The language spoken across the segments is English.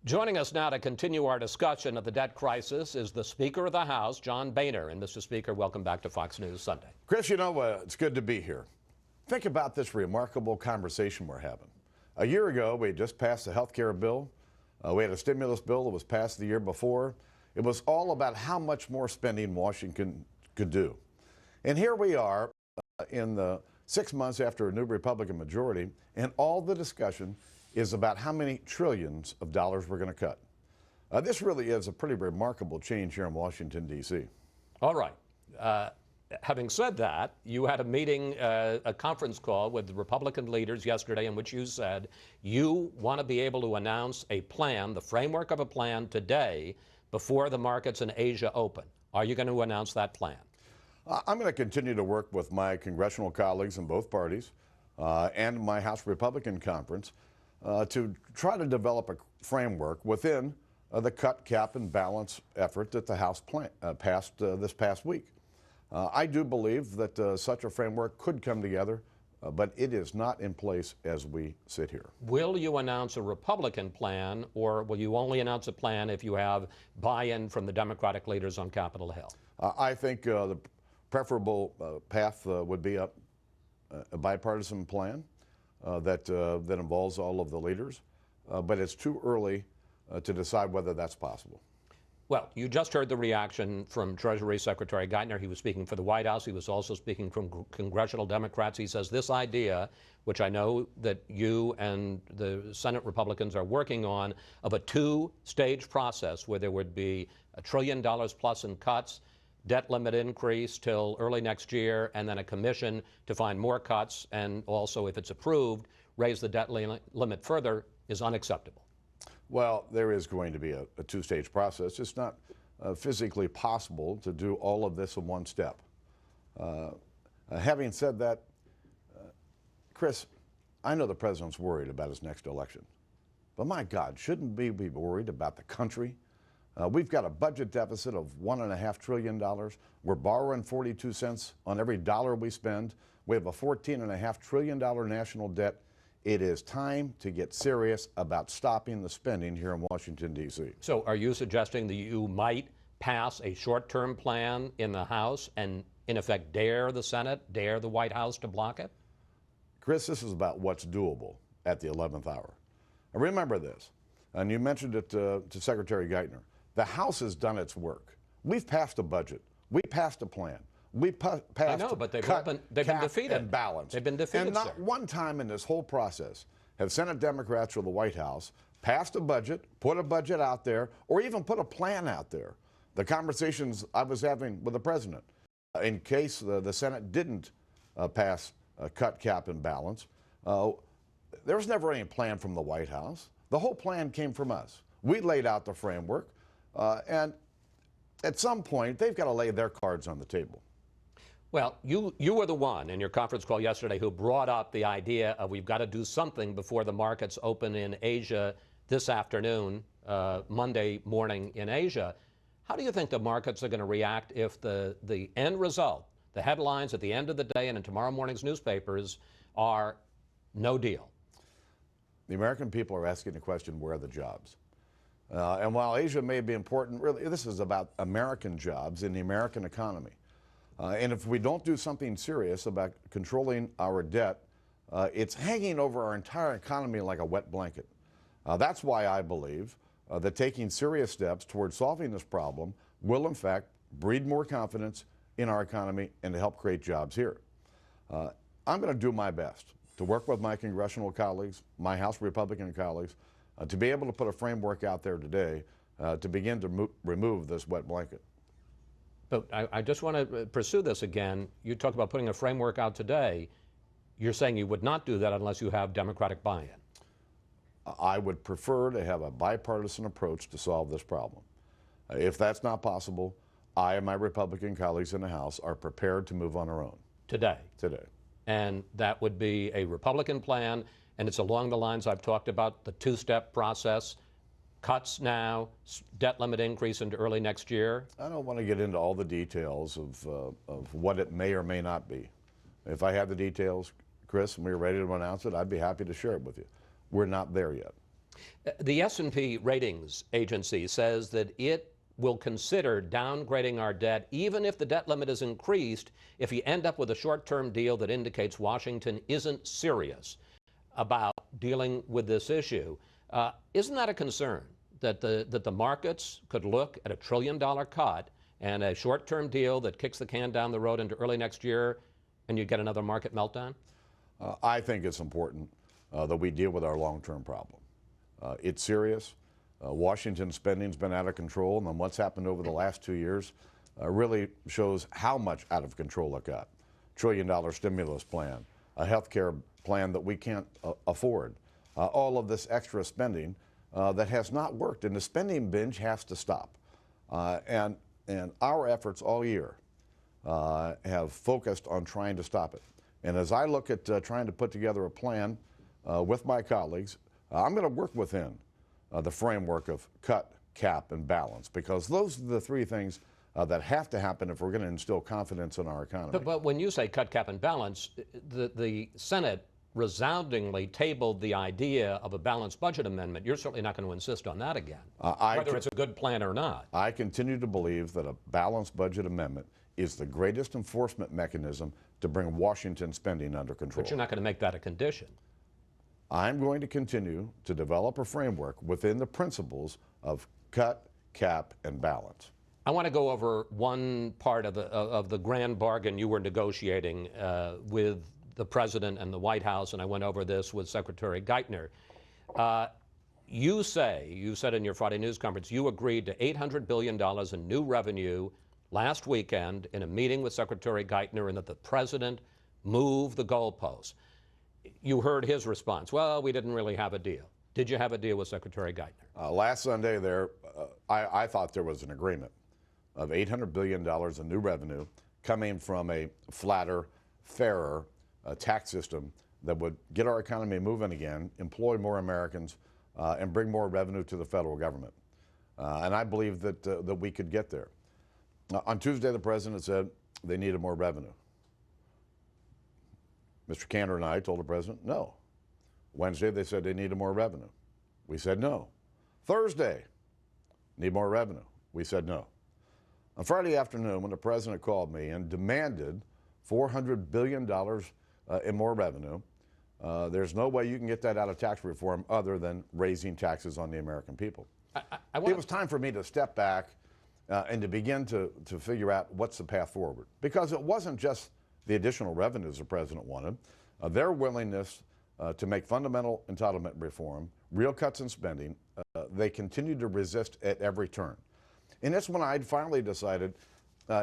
Joining us now to continue our discussion of the debt crisis is the Speaker of the House, John Boehner. And Mr. Speaker, welcome back to Fox News Sunday. Chris, it's good to be here. Think about this remarkable conversation we're having. A year ago, we just passed the health care bill. We had a stimulus bill that was passed the year before. It was all about how much more spending Washington could do. And here we are in the 6 months after a new Republican majority, and all the discussion is about how many trillions of dollars we're going to cut. This really is a pretty remarkable change here in Washington, D.C. All right. Having said that, you had a meeting, a conference call with the Republican leaders yesterday in which you said you want to be able to announce a plan, the framework of a plan today before the markets in Asia open. Are you going to announce that plan? I'm going to continue to work with my congressional colleagues in both parties and my House Republican conference to try to develop a framework within the cut, cap, and balance effort that the House passed this past week. I do believe that such a framework could come together, but it is not in place as we sit here. Will you announce a Republican plan, or will you only announce a plan if you have buy-in from the Democratic leaders on Capitol Hill? I think the preferable path would be a bipartisan plan that involves all of the leaders, but it's too early to decide whether that's possible. Well, you just heard the reaction from Treasury Secretary Geithner. He was speaking for the White House. He was also speaking from congressional Democrats. He says this idea, which I know that you and the Senate Republicans are working on, of a two-stage process where there would be $1 trillion plus in cuts, debt limit increase till early next year, and then a commission to find more cuts, and also, if it's approved, raise the debt limit further, is unacceptable. Well, there is going to be a two-stage process. It's not physically possible to do all of this in one step. Having said that, Chris, I know the president's worried about his next election. But my God, shouldn't we be worried about the country? We've got a budget deficit of $1.5 trillion. We're borrowing 42 cents on every dollar we spend. We have a $14.5 trillion national debt. It is time to get serious about stopping the spending here in Washington, D.C. So are you suggesting that you might pass a short-term plan in the House and, in effect, dare the Senate, dare the White House to block it? Chris, this is about what's doable at the 11th hour. And remember this, and you mentioned it to Secretary Geithner. The House has done its work. We've passed a budget. We passed a plan. We passed. I know, but they've been defeated. And balance. They've been defeated, and not one time in this whole process have Senate Democrats or the White House passed a budget, put a budget out there, or even put a plan out there. The conversations I was having with the president, in case the Senate didn't pass a cut, cap, and balance, there was never any plan from the White House. The whole plan came from us. We laid out the framework, and at some point, they've got to lay their cards on the table. Well, you were the one in your conference call yesterday who brought up the idea of we've got to do something before the markets open in Asia this afternoon, Monday morning in Asia. How do you think the markets are going to react if the end result, the headlines at the end of the day and in tomorrow morning's newspapers are no deal? The American people are asking the question, where are the jobs? And while Asia may be important, really, this is about American jobs in the American economy. And if we don't do something serious about controlling our debt, it's hanging over our entire economy like a wet blanket. That's why I believe that taking serious steps towards solving this problem will, in fact, breed more confidence in our economy and to help create jobs here. I'm going to do my best to work with my congressional colleagues, my House Republican colleagues, to be able to put a framework out there today to begin to remove this wet blanket. But I just want to pursue this again. You talked about putting a framework out today. You're saying you would not do that unless you have Democratic buy-in. I would prefer to have a bipartisan approach to solve this problem. If that's not possible, I and my Republican colleagues in the House are prepared to move on our own. Today? Today. And that would be a Republican plan, and it's along the lines I've talked about, the two-step process. Cuts now, debt limit increase into early next year? I don't want to get into all the details of what it may or may not be. If I have the details, Chris, and we're ready to announce it, I'd be happy to share it with you. We're not there yet. The S&P ratings agency says that it will consider downgrading our debt even if the debt limit is increased if you end up with a short-term deal that indicates Washington isn't serious about dealing with this issue. Isn't that a concern that the markets could look at $1 trillion cut and a short-term deal that kicks the can down the road into early next year and you get another market meltdown? I think it's important that we deal with our long-term problem. It's serious. Washington's spending's been out of control, and then what's happened over the last 2 years really shows how much out of control it got. $1 trillion stimulus plan, a health care plan that we can't afford, all of this extra spending that has not worked, and the spending binge has to stop. And our efforts all year have focused on trying to stop it. And as I look at trying to put together a plan with my colleagues, I'm going to work within the framework of cut, cap, and balance, because those are the three things that have to happen if we're going to instill confidence in our economy. But when you say cut, cap, and balance, the Senate resoundingly tabled the idea of a balanced budget amendment. You're certainly not going to insist on that again, whether it's a good plan or not. I continue to believe that a balanced budget amendment is the greatest enforcement mechanism to bring Washington spending under control. But you're not going to make that a condition. I'm going to continue to develop a framework within the principles of cut, cap, and balance. I want to go over one part of the grand bargain you were negotiating with the President and the White House, and I went over this with Secretary Geithner. You said in your Friday news conference, you agreed to $800 billion in new revenue last weekend in a meeting with Secretary Geithner, and that the President moved the goalposts. You heard his response. Well, we didn't really have a deal. Did you have a deal with Secretary Geithner? Last Sunday I thought there was an agreement of $800 billion in new revenue coming from a flatter, fairer tax system that would get our economy moving again, employ more Americans, and bring more revenue to the federal government. And I believe that we could get there. On Tuesday, the President said they needed more revenue. Mr. Cantor and I told the President, no. Wednesday, they said they needed more revenue. We said no. Thursday, need more revenue. We said no. On Friday afternoon, when the President called me and demanded $400 billion in more revenue, there's no way you can get that out of tax reform other than raising taxes on the American people. It was time for me to step back and to begin to figure out what's the path forward. Because it wasn't just the additional revenues the President wanted, their willingness to make fundamental entitlement reform, real cuts in spending, they continued to resist at every turn. And that's when I finally decided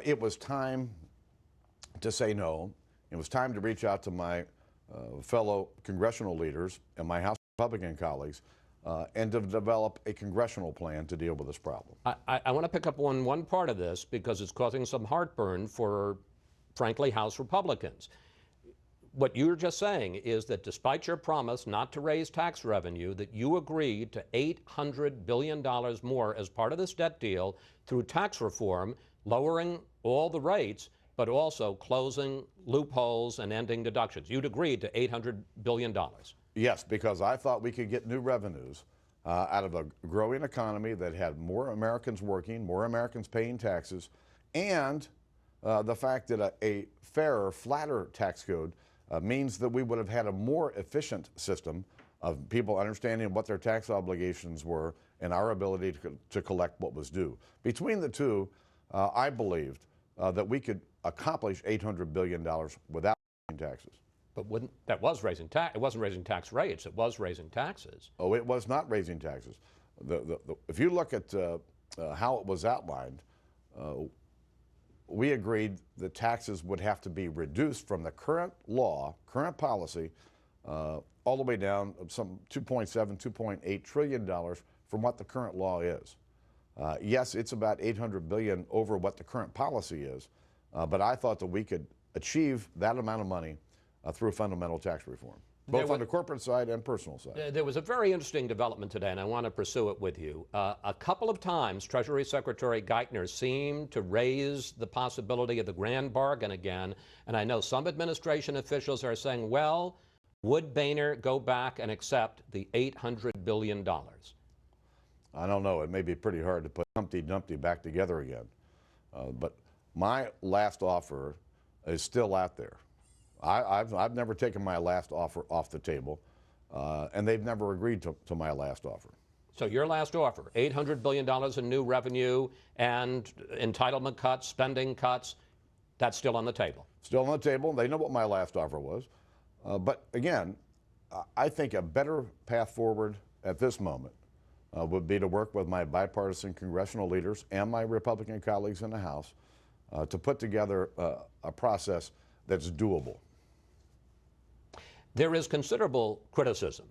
it was time to say no. It was time to reach out to my fellow congressional leaders and my House Republican colleagues and to develop a congressional plan to deal with this problem. I want to pick up on one part of this because it's causing some heartburn for, frankly, House Republicans. What you're just saying is that despite your promise not to raise tax revenue, that you agreed to $800 billion more as part of this debt deal through tax reform, lowering all the rates, but also closing loopholes and ending deductions. You'd agreed to $800 billion. Yes, because I thought we could get new revenues out of a growing economy that had more Americans working, more Americans paying taxes, and the fact that a fairer, flatter tax code means that we would have had a more efficient system of people understanding what their tax obligations were and our ability to collect what was due. Between the two, I believed that we could accomplish $800 billion without raising taxes. But that was raising tax. It wasn't raising tax rates. It was raising taxes. Oh, it was not raising taxes. If you look at how it was outlined, we agreed that taxes would have to be reduced from the current law, current policy, all the way down some $2.7, $2.8 trillion from what the current law is. Yes, it's about $800 billion over what the current policy is, but I thought that we could achieve that amount of money through fundamental tax reform, both on the corporate side and personal side. There was a very interesting development today, and I want to pursue it with you. A couple of times, Treasury Secretary Geithner seemed to raise the possibility of the grand bargain again, and I know some administration officials are saying, well, Would Boehner go back and accept the $800 billion? I don't know. It may be pretty hard to put Humpty Dumpty back together again. But my last offer is still out there. I've never taken my last offer off the table, and they've never agreed to my last offer. So your last offer, $800 billion in new revenue and entitlement cuts, spending cuts, that's still on the table? Still on the table. They know what my last offer was. But again, I think a better path forward at this moment would be to work with my bipartisan congressional leaders and my Republican colleagues in the House to put together a process that's doable. There is considerable criticism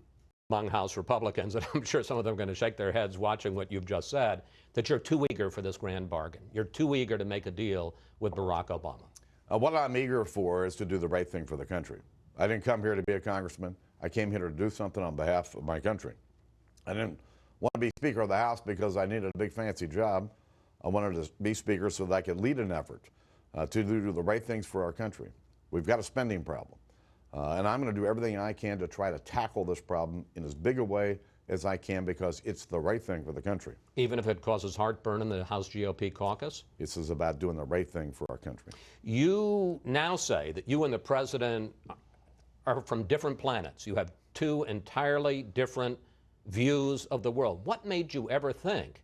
among House Republicans, and I'm sure some of them are going to shake their heads watching what you've just said, that you're too eager for this grand bargain. You're too eager to make a deal with Barack Obama. What I'm eager for is to do the right thing for the country. I didn't come here to be a congressman. I came here to do something on behalf of my country. I didn't want to be Speaker of the House because I needed a big fancy job. I wanted to be Speaker so that I could lead an effort to do the right things for our country. We've got a spending problem. And I'm going to do everything I can to try to tackle this problem in as big a way as I can because it's the right thing for the country. Even if it causes heartburn in the House GOP caucus? This is about doing the right thing for our country. You now say that you and the president are from different planets. You have two entirely different views of the world. What made you ever think,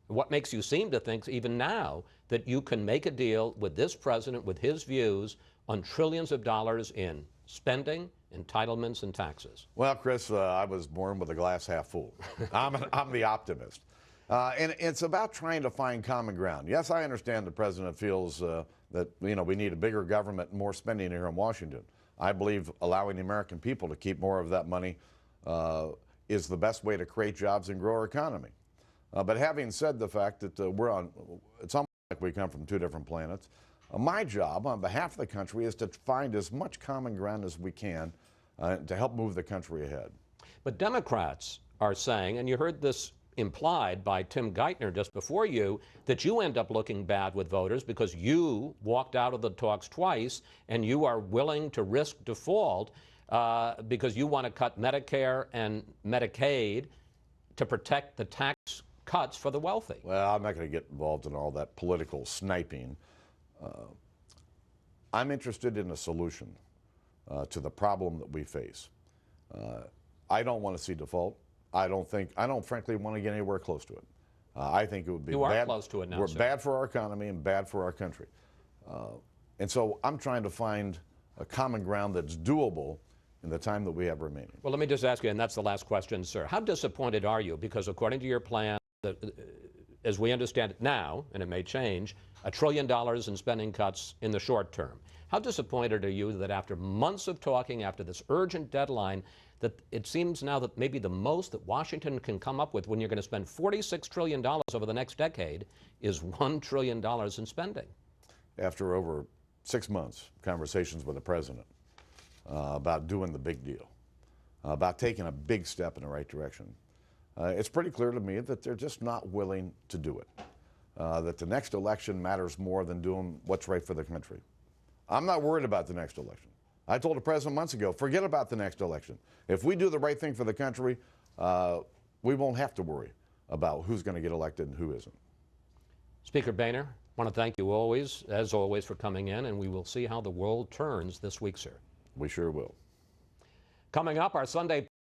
what makes you seem to think even now, that you can make a deal with this president, with his views, on trillions of dollars in spending, entitlements, and taxes? Well, Chris, I was born with a glass half full. I'm the optimist. And it's about trying to find common ground. Yes, I understand the president feels that we need a bigger government and more spending here in Washington. I believe allowing the American people to keep more of that money is the best way to create jobs and grow our economy. But having said the fact that it's almost like we come from two different planets, my job on behalf of the country is to find as much common ground as we can to help move the country ahead. But Democrats are saying, and you heard this implied by Tim Geithner just before you, that you end up looking bad with voters because you walked out of the talks twice and you are willing to risk default because you want to cut Medicare and Medicaid to protect the tax cuts for the wealthy. Well, I'm not going to get involved in all that political sniping. I'm interested in a solution to the problem that we face. I don't want to see default. I don't frankly want to get anywhere close to it. I think it would be bad. You are close to it now, We're sir. bad for our economy and bad for our country. And so I'm trying to find a common ground that's doable in the time that we have remaining. Well, let me just ask you, and that's the last question, sir. How disappointed are you? Because according to your plan, as we understand it now, and it may change, $1 trillion in spending cuts in the short term. How disappointed are you that after months of talking, after this urgent deadline, that it seems now that maybe the most that Washington can come up with when you're going to spend $46 trillion over the next decade is $1 trillion in spending? After over 6 months, conversations with the president about doing the big deal, about taking a big step in the right direction, it's pretty clear to me that they're just not willing to do it. That the next election matters more than doing what's right for the country. I'm not worried about the next election. I told the president months ago, forget about the next election. If we do the right thing for the country, we won't have to worry about who's going to get elected and who isn't. Speaker Boehner, I want to thank you always, as always, for coming in, and we will see how the world turns this week, sir. We sure will. Coming up, our Sunday